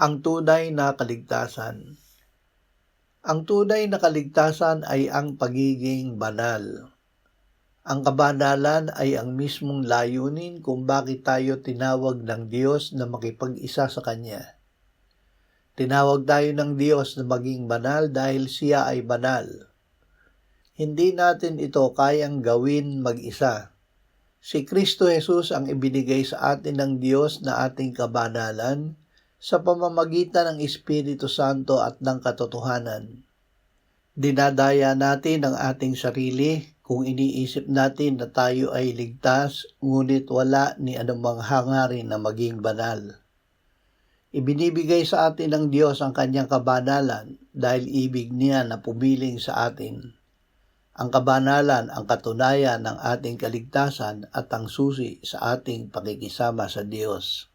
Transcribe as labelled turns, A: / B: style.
A: Ang tunay na kaligtasan. Ang tunay na kaligtasan ay ang pagiging banal. Ang kabanalan ay ang mismong layunin kung bakit tayo tinawag ng Diyos na makipag-isa sa Kanya. Tinawag tayo ng Diyos na maging banal dahil Siya ay banal. Hindi natin ito kayang gawin mag-isa. Si Kristo Jesus ang ibinigay sa atin ng Diyos na ating kabanalan sa pamamagitan ng Espiritu Santo at ng katotohanan. Dinadaya natin ang ating sarili kung iniisip natin na tayo ay ligtas, ngunit wala ni anumang hangarin na maging banal. Ibinibigay sa atin ng Diyos ang Kanyang kabanalan dahil ibig niya na pumiling sa atin. Ang kabanalan ang katunayan ng ating kaligtasan at ang susi sa ating pakikisama sa Diyos.